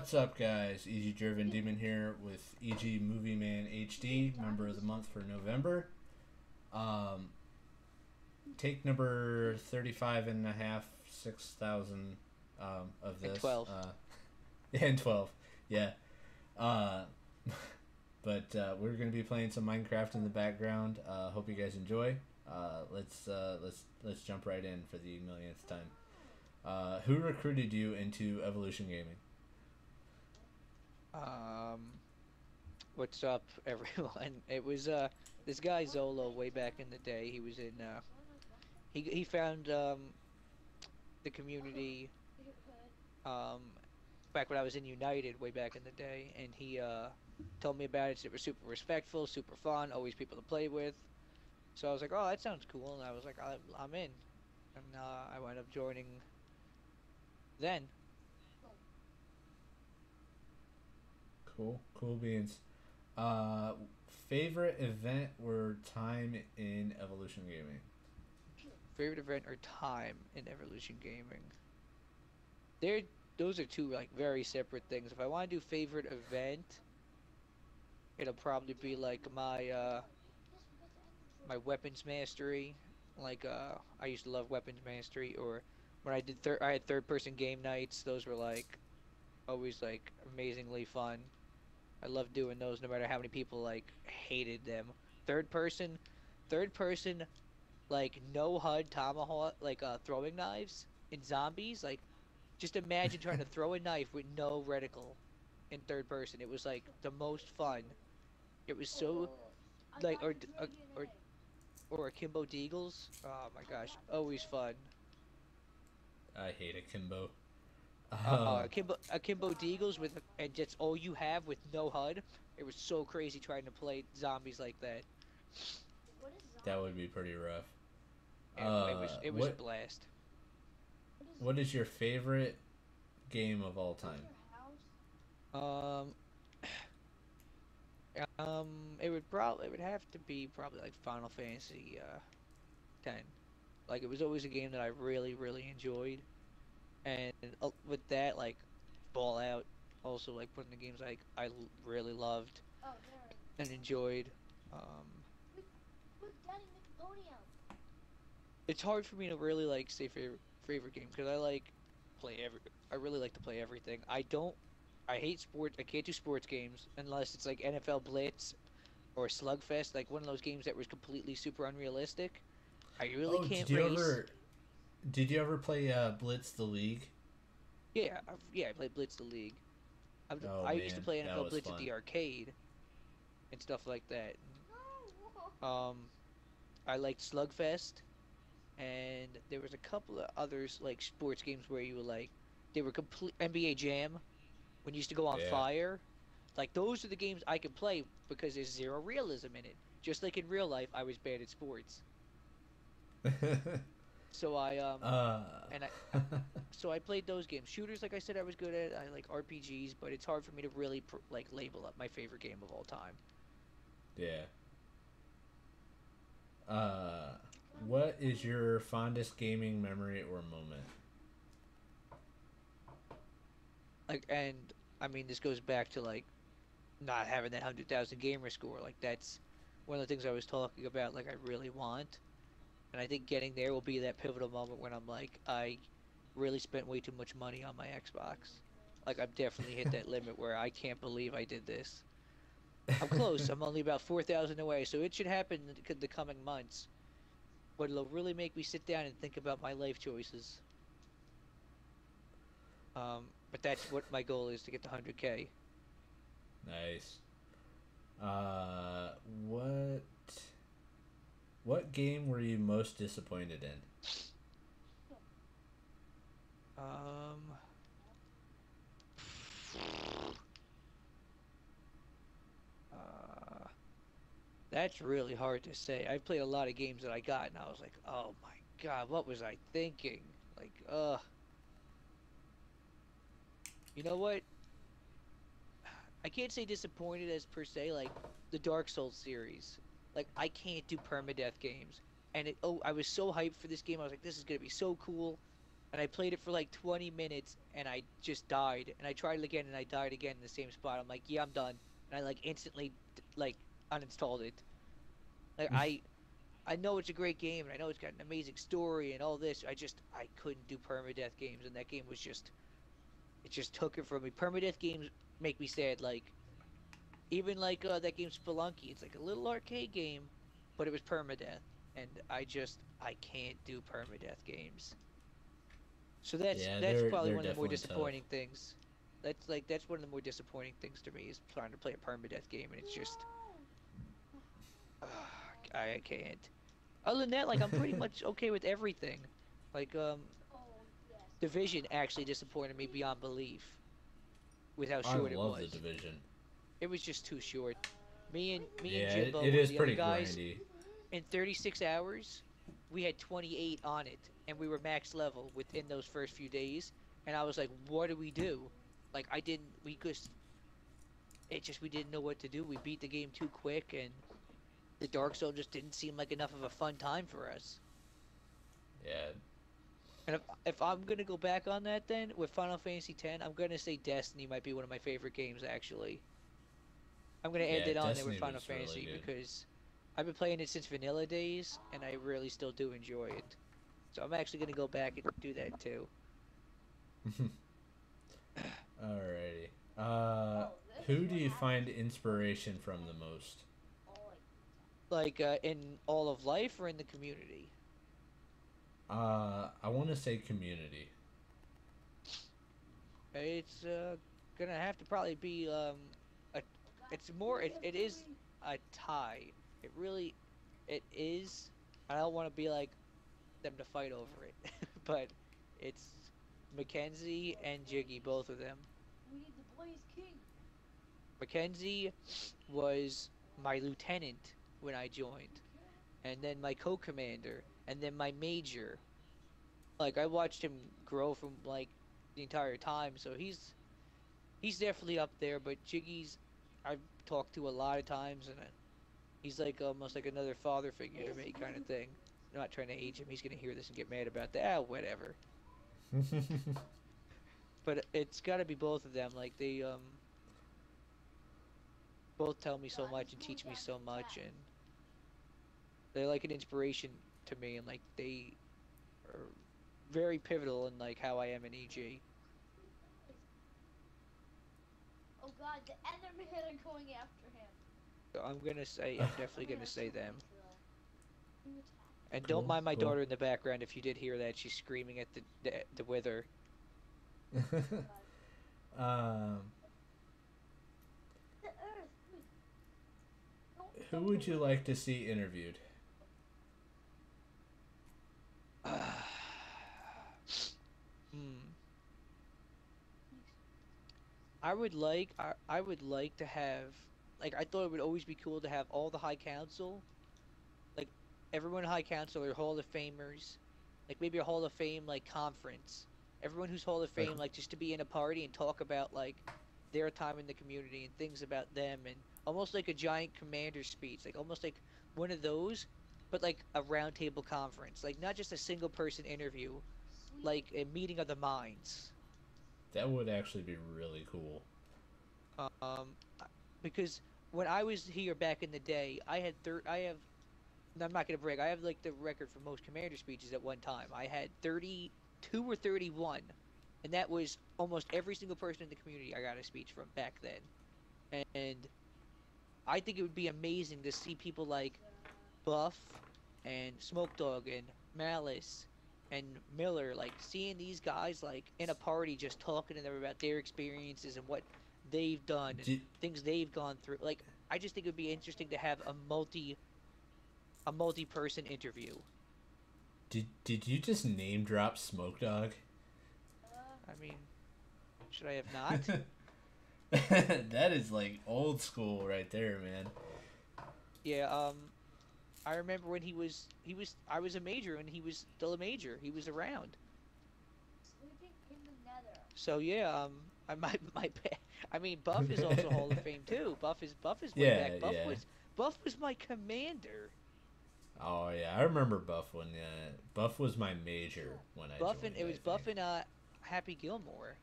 What's up, guys? EG DrivenDemon here with EG MovieManHD, member of the month for November. Um, Take number 35 and a half, 6,000 of And this. 12. And 12, yeah. Uh, we're going to be playing some Minecraft in the background. Hope you guys enjoy. Let's jump right in for the millionth time. Who recruited you into Evolution Gaming? Um, what's up, everyone? It was this guy Zolo way back in the day. He was in he found the community um back when I was in United way back in the day, and he told me about it. It was super respectful, super fun, always people to play with. So I was like, oh, that sounds cool, and I was like, I'm in, and I wound up joining then. Cool beans. Uh, Favorite event or time in Evolution Gaming? Favorite event or time in Evolution Gaming? They're those are two like very separate things. If I want to do favorite event, it'll probably be like my weapons mastery. Like I used to love weapons mastery, or when I had third person game nights. Those were like always like amazingly fun. I love doing those no matter how many people like hated them. Third person, third person like no HUD tomahawk like throwing knives in zombies. Like just imagine trying to throw a knife with no reticle in third person. It was like the most fun. It was so like or akimbo deagles. Oh my gosh, always fun. I hate akimbo. Um, Akimbo deagles with and just all you have with no HUD. It was so crazy trying to play zombies like that. that would be pretty rough. It was a What blast. what is your favorite game of all time? Um, it would have to be probably like Final Fantasy 10. Like it was always a game that I really enjoyed, and with that like Fallout also like one of the games really loved and enjoyed. Um, it's hard for me to really like say favorite game because I really like to play everything. I hate sports. I can't do sports games unless it's like NFL Blitz or Slugfest, like one of those games that was completely super unrealistic. I really Oh, can't race. did you ever play Blitz the League? Yeah, I played Blitz the League. Oh I used to man, play that NFL was Blitz at fun. the arcade and stuff like that. Um, I liked Slugfest, and there was a couple of others like sports games where you were like, they were complete NBA Jam when you used to go on Yeah. fire. Like those are the games I could play because there's zero realism in it. Just like in real life, I was bad at sports. So uh, and so I played those games. Shooters, like I said, I was good at. I like RPGs, but it's hard for me to really like label up my favorite game of all time. yeah. Uh, what is your fondest gaming memory or moment? Like, and I mean, this goes back to like not having that 100,000 gamer score. Like that's one of the things I was talking about. Like I really want, and I think getting there will be that pivotal moment when I'm like, I really spent way too much money on my Xbox. Like I've definitely hit that limit where I can't believe I did this. I'm close. I'm only about 4,000 away, so it should happen in the coming months. But it'll really make me sit down and think about my life choices. But that's what my goal is to get to 100K. Nice. Uh, what what game were you most disappointed in? Um, uh, that's really hard to say. I've played a lot of games that I got, and I was like, oh my God, what was I thinking? Like, you know what? I can't say disappointed as per se, like the Dark Souls series. Like I can't do permadeath games. And I was so hyped for this game. I was like, this is gonna be so cool. And I played it for like 20 minutes and I just died, and I tried it again and I died again in the same spot. I'm like, yeah, I'm done, and I like instantly like uninstalled it. Like I know it's a great game and I know it's got an amazing story and all this. I couldn't do permadeath games, and that game was just it just took it from me. Permadeath games make me sad. Like even like that game Spelunky, it's like a little arcade game, but it was permadeath, and I can't do permadeath games. So Yeah, that's probably they're one of the more definitely tough. disappointing things. That's one of the more disappointing things to me is trying to play a permadeath game, and it's just I can't. Other than that, like I'm pretty much okay with everything. Like Division actually disappointed me beyond belief with how I short it love the was. Division. It was just too short. Me and Yeah, Jimbo, it one of is the other pretty guys, grindy. in 36 hours, we had 28 on it, and we were max level within those first few days. And I was like, what do we do? Like I didn't, we just, it just we didn't know what to do. We beat the game too quick, and the Dark Zone just didn't seem like enough of a fun time for us. Yeah, And if I'm gonna go back on that, then with Final Fantasy X, I'm gonna say Destiny might be one of my favorite games actually. I'm gonna add yeah, that on there with Destiny Final was really Fantasy good. because I've been playing it since vanilla days, and I really still do enjoy it. So I'm actually gonna go back and do that too. Alrighty. Who do you find inspiration from the most? Like in all of life or in the community. I want to say community. It's gonna have to probably be a. It's more. It is a tie. It really, it is. I don't want to be like them to fight over it, but it's Mackenzie and Jiggy, both of them. Mackenzie was my lieutenant when I joined, and then my co-commander, and then my major. Like I watched him grow from like the entire time, so he's definitely up there. But Jiggy's I've talked to a lot of times, and he's like almost like another father figure to me, kind of thing. I'm not trying to age him. He's gonna hear this and get mad about that. Ah, whatever. But it's got to be both of them. Like they both tell me so much and teach me so much, and they're like an inspiration to me, and like they are very pivotal in like how I am in EG. So I'm definitely gonna say them. And don't Cool, mind my cool. daughter in the background if you did hear that. She's screaming at the wither. um, who would you like to see interviewed? Hmm. I would like to have like I thought it would always be cool to have all the High Council, like everyone in High Council are Hall of Famers, like maybe a Hall of Fame like conference. Everyone who's Hall of Like, Fame like just to be in a party and talk about like their time in the community and things about them, and almost like a giant commander speech, like almost like one of those, but like a roundtable conference, like not just a single person interview, like a meeting of the minds. that would actually be really cool. Um, because when I was here back in the day, I have I'm not gonna brag. I have like the record for most commander speeches at one time. I had 32 or 31, and that was almost every single person in the community I got a speech from back then. And I think it would be amazing to see people like Buff and Smoke Dog and Malice and Miller, like seeing these guys like in a party just talking to them about their experiences and what they've done and Did, things they've gone through. Like I just think it would be interesting to have a multi-person interview. did you just name drop Smoke Dog? I mean, should I have not? That is like old school right there, man. Yeah, I remember when I was a major and he was still a major. He was around. So yeah, I mean Buff is also Hall of Fame too. Buff is way Yeah, back. yeah. Buff was my commander. Oh yeah, I remember Buff when Buff was my major when I Buff and joined. it I was Buff think. and Happy Gilmore.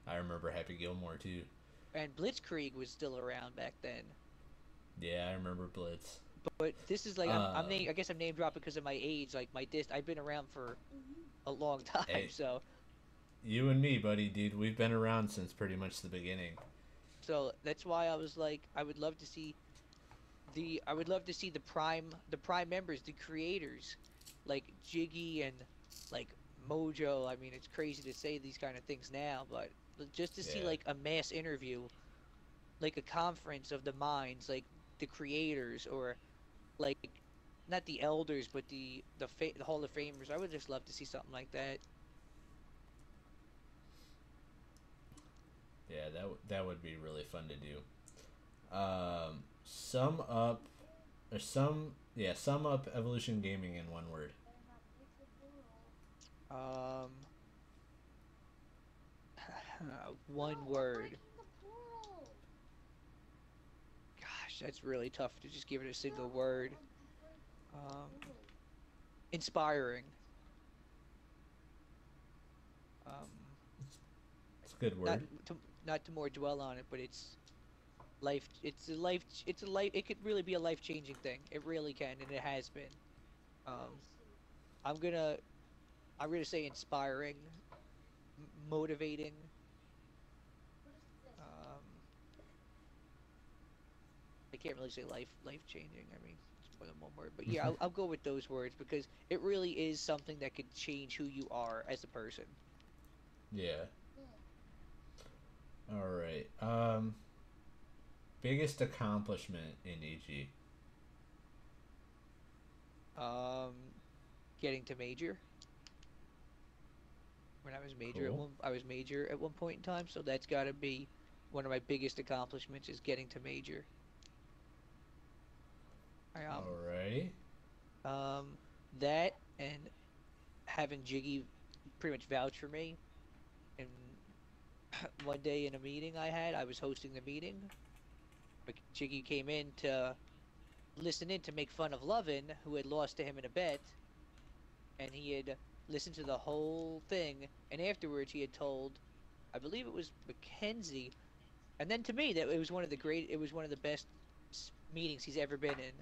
I remember Happy Gilmore too. And Blitzkrieg was still around back then. Yeah, I remember Blitz. But this is like Um, I guess I'm name dropping because of my age. Like I've been around for a long time, hey, so you and me, buddy, dude, we've been around since pretty much the beginning. that's why I was like I would love to see the prime members, the creators, like Jiggy and like Mojo. I mean, it's crazy to say these kind of things now, but just to see Yeah, like a mass interview, like a conference of the minds, like the creators or like not the elders, but the Hall of Famers. I would just love to see something like that. yeah, that would be really fun to do. Sum up, or sum up Evolution Gaming in one word. Um, one word. Gosh, that's really tough to just give it a single word. Um, inspiring. Um, It's a good not word. to not to more dwell on it, but it's life. It's a life. It could really be a life-changing thing. It really can, and it has been. Um, I'm gonna I'm gonna say inspiring, motivating. Um, I can't really say life-changing. I mean, it's more than one word, but yeah, I'll go with those words because it really is something that could change who you are as a person. Yeah. All right. Biggest accomplishment in EG. Um, getting to major. When Cool. I was major at one point in time, so that's got to be one of my biggest accomplishments is getting to major. I All right. um that and having Jiggy pretty much vouch for me. And one day in a meeting I was hosting the meeting. But Jiggy came in to listen in to make fun of Lovin, who had lost to him in a bet, and he had listened to the whole thing. And afterwards, he had told, I believe it was Mackenzie, and then to me that it was one of the best meetings he's ever been in.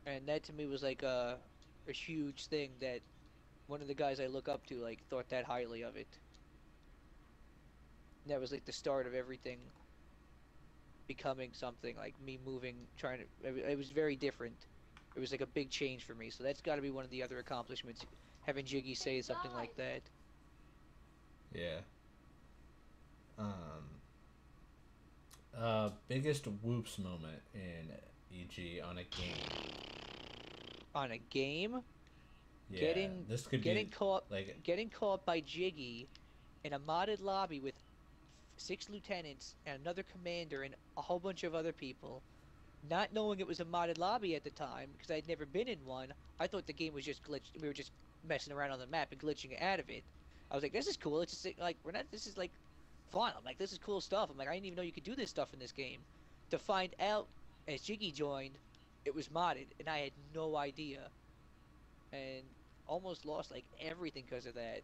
And that to me was like a huge thing that one of the guys I look up to like thought that highly of it. And that was like the start of everything becoming something like me moving, trying to. It was very different. It was like a big change for me. So that's got to be one of the other accomplishments. Having Jiggy say something like that. Yeah. Um. Biggest whoops moment in EG on a game. On a game, Yeah, getting this could be getting caught like. getting caught by Jiggy in a modded lobby with six lieutenants and another commander and a whole bunch of other people. Not knowing it was a modded lobby at the time because I'd never been in one, I thought the game was just glitched. We were just messing around on the map and glitching out of it. I was like, this is cool. It's just like we're not. This is like fun. I'm like, this is cool stuff. I'm like, I didn't even know you could do this stuff in this game. To find out as Jiggy joined, it was modded, and I had no idea, and almost lost like everything because of that.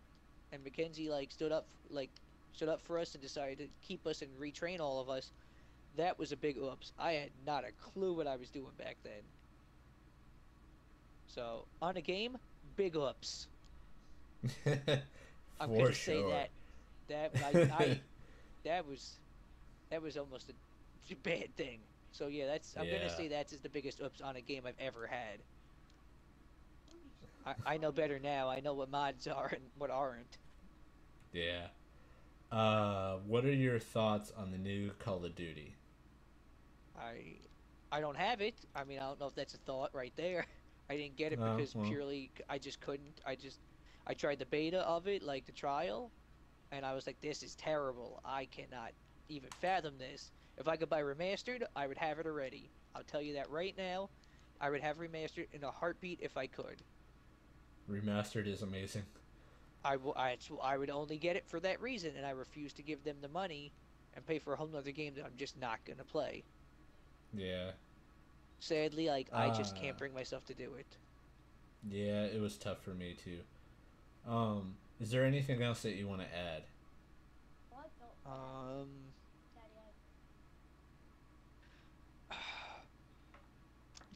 And Mackenzie like stood up for us and decided to keep us and retrain all of us. That was a big oops. I had not a clue what I was doing back then. So on a game, big oops. I'm For gonna say sure. that that I that was almost a bad thing. So yeah, I'm gonna Yeah. say that's the biggest oops on a game I've ever had. I know better now. I know what mods are and what aren't. Yeah. What are your thoughts on the new Call of Duty? I I don't have it. I mean, I don't know if that's a thought right there. I didn't get it Oh, because well. purely I just couldn't. I tried the beta of it, like the trial, and I was like, this is terrible. I cannot even fathom this. If I could buy remastered, I would have it already. I'll tell you that right now. I would have remastered in a heartbeat if I could. Remastered is amazing. I would only get it for that reason, and I refuse to give them the money and pay for a whole nother game that I'm just not gonna play. Yeah. Sadly, like I just Uh, can't bring myself to do it. yeah, it was tough for me too. Is there anything else that you want to add? Um,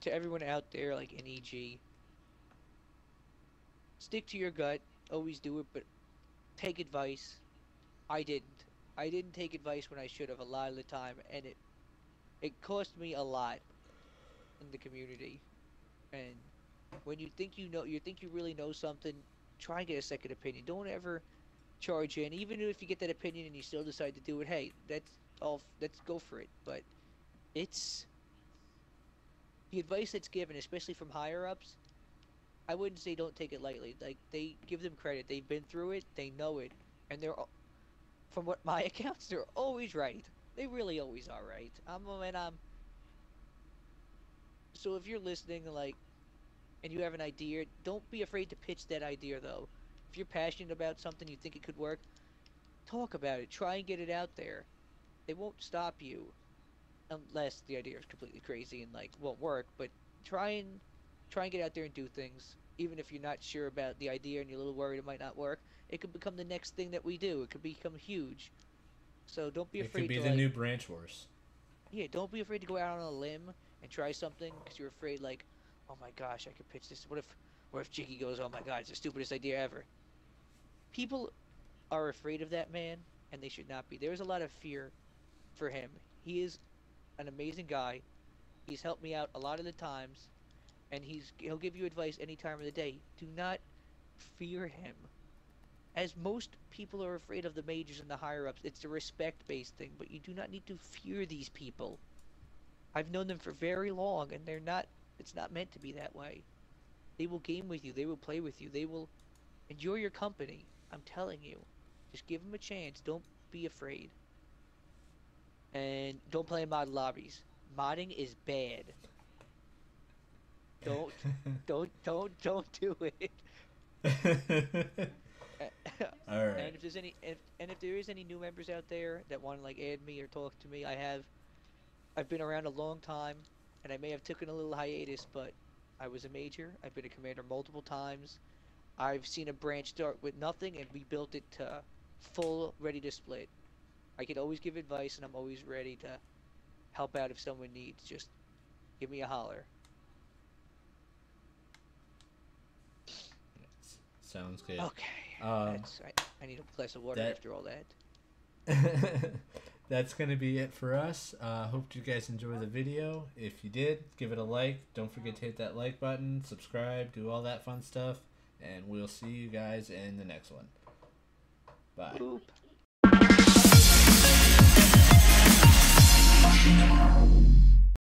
to everyone out there, like in EG, stick to your gut. Always do it, but take advice. I didn't. I didn't take advice when I should have a lot of the time, and it cost me a lot in the community. And when you think you know, you think you really know something, try and get a second opinion. Don't ever charge in, even if you get that opinion and you still decide to do it. Hey, that's all. Let's go for it. But it's the advice that's given, especially from higher ups. I wouldn't say don't take it lightly. Like they give them credit. They've been through it. They know it, and from what my accounts, they're always right. They really always are right. And so if you're listening, like, and you have an idea, don't be afraid to pitch that idea though. If you're passionate about something, you think it could work, talk about it. Try and get it out there. They won't stop you unless the idea is completely crazy and like won't work. But try and try and get out there and do things. Even if you're not sure about the idea and you're a little worried it might not work, it could become the next thing that we do. It could become huge. So don't be It could afraid be to the like, new branch wars. yeah, don't be afraid to go out on a limb and try something because you're afraid like, oh my gosh, I could pitch this. What if Jiggy goes, oh my god, it's the stupidest idea ever. People are afraid of that man, and they should not be. There is a lot of fear for him. He is an amazing guy. He's helped me out a lot of the times, and he'll give you advice any time of the day. Do not fear him. As most people are afraid of the majors and the higher ups, it's a respect based thing, but you do not need to fear these people. I've known them for very long, and it's not meant to be that way. They will game with you, they will play with you, they will enjoy your company. I'm telling you. Just give them a chance. Don't be afraid. And don't play in mod lobbies. Modding is bad. Don't, don't do it. All And right. if there is any new members out there that want to like add me or talk to me, I've been around a long time, and I may have taken a little hiatus, but I was a major. I've been a commander multiple times. I've seen a branch start with nothing, and we built it to full, ready to split. I can always give advice, and I'm always ready to help out if someone needs. Just give me a holler. Sounds good. Okay, Um, I need a glass of water that after all that. that's gonna be it for us. Hope you guys enjoy the video. If you did, give it a like. Don't forget to hit that like button, subscribe, do all that fun stuff, and we'll see you guys in the next one. Bye. Boop.